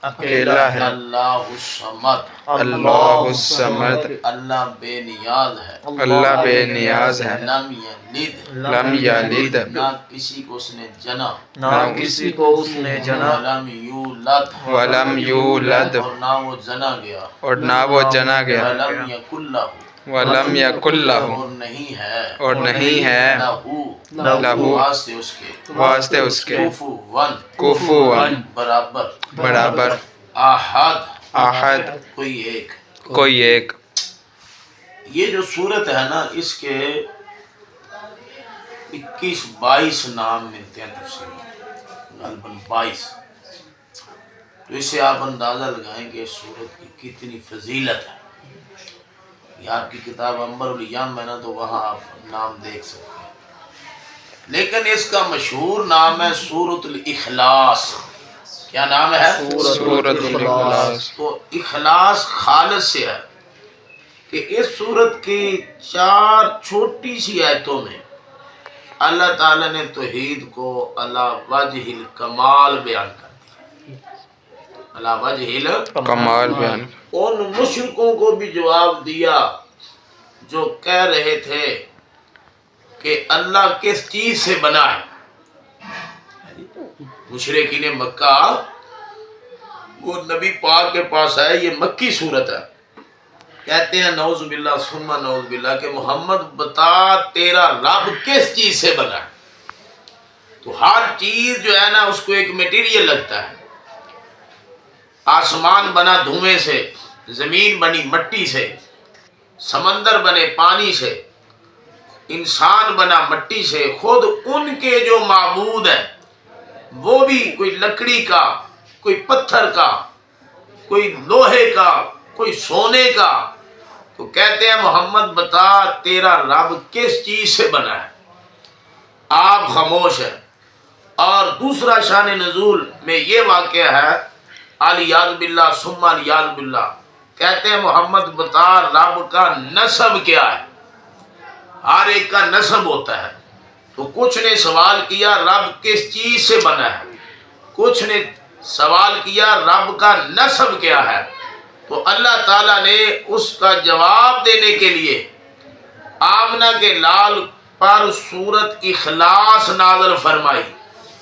اکیلا ہے۔ اللہ الصمد، اللہ الصمد، اللہ بے نیاز ہے، اللہ بے نیاز ہے، لم یلد، لم یلد، نہ کسی کو اس نے جنا، نہ کسی کو اس نے جنا، ولم یولد، ولم یولد، اور نہ وہ جنا گیا، اور نہ وہ جنا گیا، ولم یکن لہ، ولم یکن لہ، اور نہیں ہے، اور نہیں ہے، لہو، واسطے اس کے، واسطے اس کے، کفوا، کفوا، برابر، برابر، احد، احد، کوئی ایک۔ کوئی ایک۔ یہ جو صورت ہے نا، اس کے 21-22 نام ملتے ہیں تفسیر میں، غالباً 22۔ تو اس سے آپ اندازہ لگائیں کہ اس صورت کی کتنی فضیلت ہے۔ یہ آپ کی کتاب عنبر الیام میں نا، تو وہاں آپ نام دیکھ سکتے ہیں، لیکن اس کا مشہور نام ہے سورۃ الاخلاص۔ کیا نام ہے؟ سورۃ الاخلاص۔ تو اخلاص خالص سے ہے کہ اس سورت کی 4 چھوٹی سی آیتوں میں اللہ تعالیٰ نے توحید کو علی وجہ الکمال بیان کر دیا، علی وجہ کمال بیان۔ ان مشرکوں کو بھی جواب دیا جو کہہ رہے تھے کہ اللہ کس چیز سے بنا ہے۔ مشرکین مکہ وہ نبی پاک کے پاس آئے، یہ مکی صورت ہے، کہتے ہیں نعوذ باللہ ثم نعوذ باللہ کہ محمد بتا تیرا رب کس چیز سے بنا ہے۔ تو ہر چیز جو ہے نا اس کو ایک میٹیریل لگتا ہے۔ آسمان بنا دھوئیں سے، زمین بنی مٹی سے، سمندر بنے پانی سے، انسان بنا مٹی سے، خود ان کے جو معبود ہیں وہ بھی کوئی لکڑی کا، کوئی پتھر کا، کوئی لوہے کا، کوئی سونے کا۔ تو کہتے ہیں محمد بتا تیرا رب کس چیز سے بنا ہے، آپ خاموش ہیں۔ اور دوسرا شان نزول میں یہ واقعہ ہے، الیاذ باللہ ثم الیاذ باللہ، کہتے ہیں محمد بتا رب کا نسب کیا ہے۔ ہر ایک کا نسب ہوتا ہے، تو کچھ نے سوال کیا رب کس چیز سے بنا ہے، کچھ نے سوال کیا رب کا نسب کیا ہے۔ تو اللہ تعالیٰ نے اس کا جواب دینے کے لیے آمنہ کے لال پر سورت اخلاص نازل فرمائی۔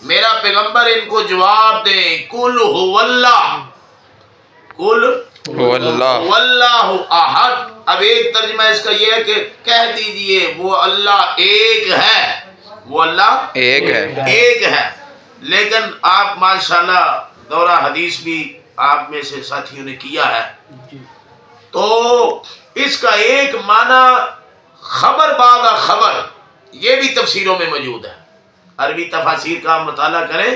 میرا پیغمبر ان کو جواب دیں، قل هو اللہ، قل هو اللہ، هو اللہ احد۔ اب ایک ترجمہ اس کا یہ ہے کہ کہہ دیجئے وہ اللہ ایک ہے، وہ اللہ ایک ہے۔ ایک ہے۔ لیکن آپ ماشاءاللہ دورہ حدیث بھی آپ میں سے ساتھیوں نے کیا ہے، تو اس کا ایک معنی خبر بعد خبر، یہ بھی تفسیروں میں موجود ہے۔ عربی تفاسیر کا مطالعہ کریں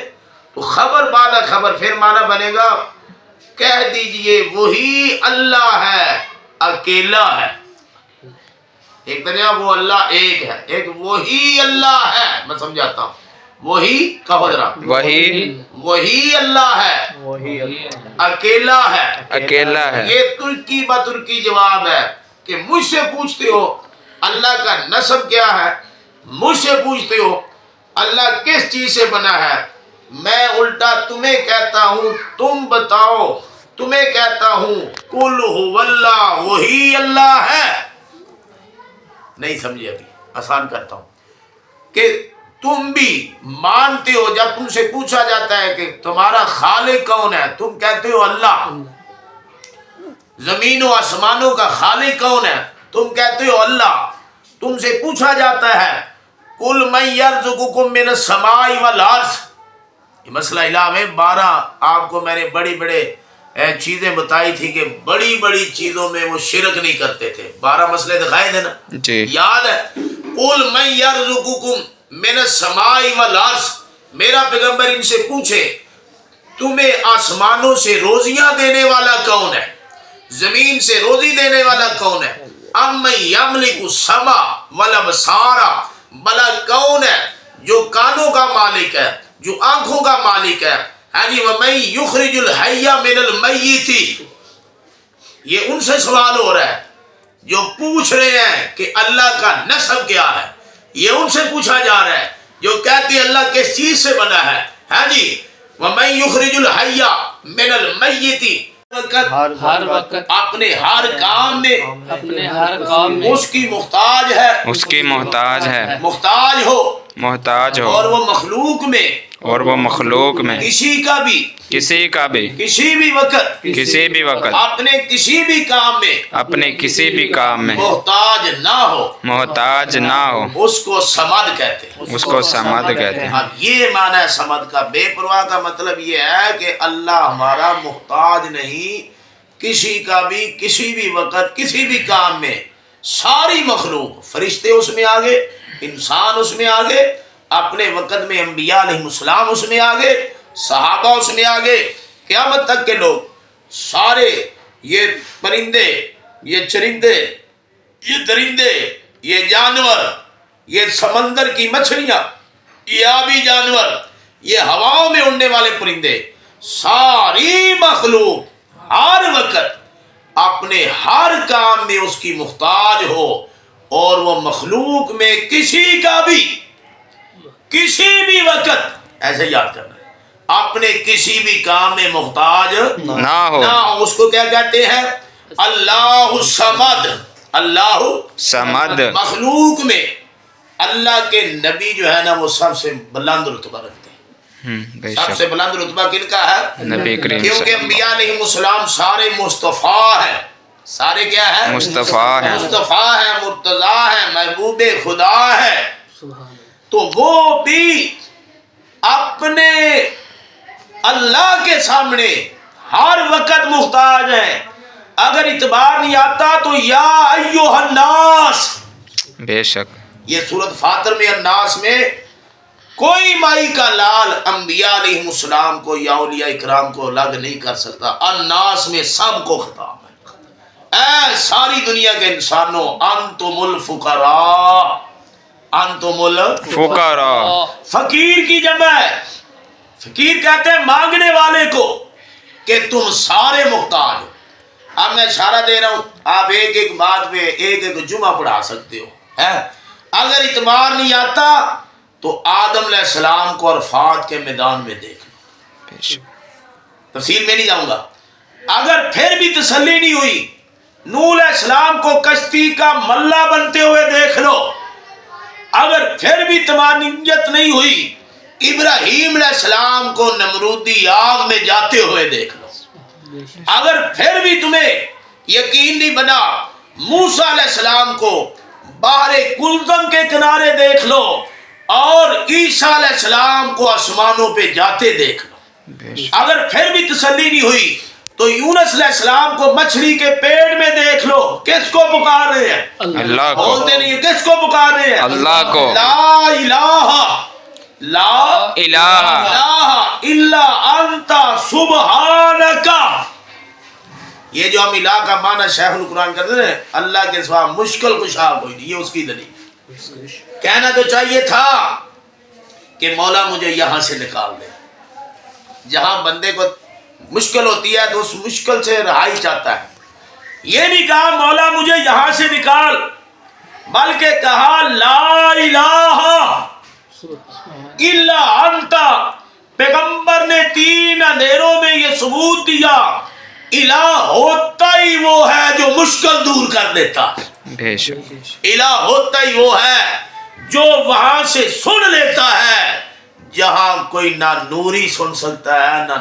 تو خبر بعد خبر، پھر معنی بنے گا کہہ دیجئے وہی اللہ ہے، اکیلا ہے۔ ایک طرح وہ اللہ ایک ہے، ایک وہی اللہ ہے، میں سمجھاتا ہوں، وہی کہو ذرا، وہی اللہ ہے، اکیلا ہے، اکیلا ہے۔ یہ ترکی با ترکی جواب ہے کہ مجھ سے پوچھتے ہو اللہ کا نسب کیا ہے، مجھ سے پوچھتے ہو اللہ کس چیز سے بنا ہے، میں الٹا تمہیں کہتا ہوں تم بتاؤ، تمہیں کہتا ہوں قل هو اللہ، وہی اللہ ہے۔ نہیں سمجھے، ابھی آسان کرتا ہوں کہ تم بھی مانتے ہو، جب تم سے پوچھا جاتا ہے کہ تمہارا خالق کون ہے، تم کہتے ہو اللہ۔ زمین و آسمانوں کا خالق کون ہے، تم کہتے ہو اللہ۔ تم سے پوچھا جاتا ہے قل من یرزقکم من السماء والارض، یہ مسئلہ الہ میں 12 آپ کو میں نے بڑی بڑے چیزیں بتائی تھی کہ بڑی بڑی چیزوں میں وہ شرک نہیں کرتے تھے، 12 مسئلے دکھائے تھے نا، یاد ہے؟ قل من یرزقکم من السماء والارض، میرا پیغمبر ان سے پوچھے تمہیں آسمانوں سے روزیاں دینے والا کون ہے، زمین سے روزی دینے والا کون ہے، امن یملک السمع والابصار، بلا کون ہے جو کانوں کا مالک ہے، جو آنکھوں کا مالک ہے، وَمَن يُخْرِجُ الْحَيَّ مِنَ الْمَيِّتِ، یہ ان سے سوال ہو رہا ہے جو پوچھ رہے ہیں کہ اللہ کا نسب کیا ہے، یہ ان سے پوچھا جا رہا ہے جو کہتے ہیں اللہ کس چیز سے بنا ہے۔ وَمَن يُخْرِجُ الْحَيَّ، من المیتی ہر وقت اپنے ہر کام میں اپنے ہر کام میں اس کی محتاج ہے، اس کی محتاج ہے، محتاج ہو، محتاج اور ہو، وہ مخلوق میں اور وہ مخلوق میں کسی کا بھی کسی کا بھی کسی بھی وقت کسی بھی وقت اپنے کسی بھی کام میں اپنے کسی بھی کام میں محتاج نہ ہو، محتاج نہ ہو، اس کو صمد کہتے ہیں۔ اس کو صمد کہتے ہیں۔ اب یہ معنی ہے صمد کا، بے پرواہ کا مطلب یہ ہے کہ اللہ ہمارا محتاج نہیں، کسی کا بھی کسی بھی وقت کسی بھی کام میں، ساری مخلوق، فرشتے اس میں آگے، انسان اس میں آگے، اپنے وقت میں انبیاء علیہ السلام اس میں آگے، صحابہ اس میں آگے، قیامت تک کے لوگ سارے، یہ پرندے، یہ چرندے، یہ درندے، یہ جانور، یہ سمندر کی مچھلیاں، یہ آبی جانور، یہ ہواؤں میں اڑنے والے پرندے، ساری مخلوق ہر وقت اپنے ہر کام میں اس کی محتاج ہو، اور وہ مخلوق میں کسی کا بھی کسی بھی وقت، ایسے یاد کرنا ہے، اپنے کسی بھی کام میں محتاج نہ ہو، اس کو کیا کہتے ہیں؟ اللہ صمد، اللہ صمد، مخلوق میں اللہ کے نبی جو ہے نا وہ سب سے بلند رتبہ رکھتے ہیں۔ بے سب شک سے بلند رتبہ کن کا ہے؟ نبی کریم کیونکہ صلی اللہ انبیاء علیہ السلام سارے مصطفیٰ ہیں، سارے کیا ہیں؟ مصطفیٰ ہیں، مصطفیٰ ہیں، مرتضیٰ ہیں، محبوب خدا ہے، تو وہ بھی اپنے اللہ کے سامنے ہر وقت محتاج ہیں۔ اگر اعتبار نہیں آتا تو یا ایھا الناس، بے شک یہ سورۃ فاطر میں الناس میں کوئی مائی کا لال انبیاء علیہ السلام کو یا اولیاء اکرام کو الگ نہیں کر سکتا، الناس میں سب کو خطاب ہے، اے ساری دنیا کے انسانوں، انتم الفقراء، انتم فقراء، فقیر کی جمع ہے، فقیر کہتے ہیں مانگنے والے کو، کہ تم سارے محتاج ہو۔ اب میں اشارہ دے رہا ہوں، آپ ایک ایک بات پہ ایک ایک جمعہ پڑھا سکتے ہو، اگر اعتبار نہیں آتا تو آدم علیہ السلام کو عرفات کے میدان میں دیکھ لو، بے شک تفصیل میں نہیں جاؤں گا۔ اگر پھر بھی تسلی نہیں ہوئی، نوح علیہ السلام کو کشتی کا ملہ بنتے ہوئے دیکھ لو، اگر پھر بھی طمانینت نہیں ہوئی، ابراہیم علیہ السلام کو نمرودی آگ میں جاتے ہوئے دیکھ لو، اگر پھر بھی تمہیں یقین نہیں بنا، موسیٰ علیہ السلام کو بحر کلثم کے کنارے دیکھ لو، اور عیسیٰ علیہ السلام کو آسمانوں پہ جاتے دیکھ لو، بے شک اگر پھر بھی تسلی نہیں ہوئی تو یونس علیہ السلام کو مچھلی کے پیٹ میں دیکھ لو، کس کو پکار رہے ہیں؟ اللہ کو، بولتے نہیں، کس کو پکار رہے ہیں؟ اللہ کو، لا الہ لا الہ الہ الا انت سبحانک۔ یہ جو ہم الہ کا معنی شیخ القرآن کرتے ہیں، اللہ کے سوا مشکل کشا کوئی نہیں، یہ اس کی دلیل۔ کہنا تو چاہیے تھا کہ مولا مجھے یہاں سے نکال دے۔ جہاں بندے کو مشکل ہوتی ہے تو اس مشکل سے رہائی چاہتا ہے، یہ نہیں کہا مولا مجھے یہاں سے نکال، بلکہ کہا لا الہ الا انت۔ پیغمبر نے 3 اندھیروں میں یہ ثبوت دیا، الہ ہوتا ہی وہ ہے جو مشکل دور کر دیتا، بے شک الہ ہوتا ہی وہ ہے جو وہاں سے سن لیتا ہے جہاں کوئی نہ نوری سن سکتا ہے نہ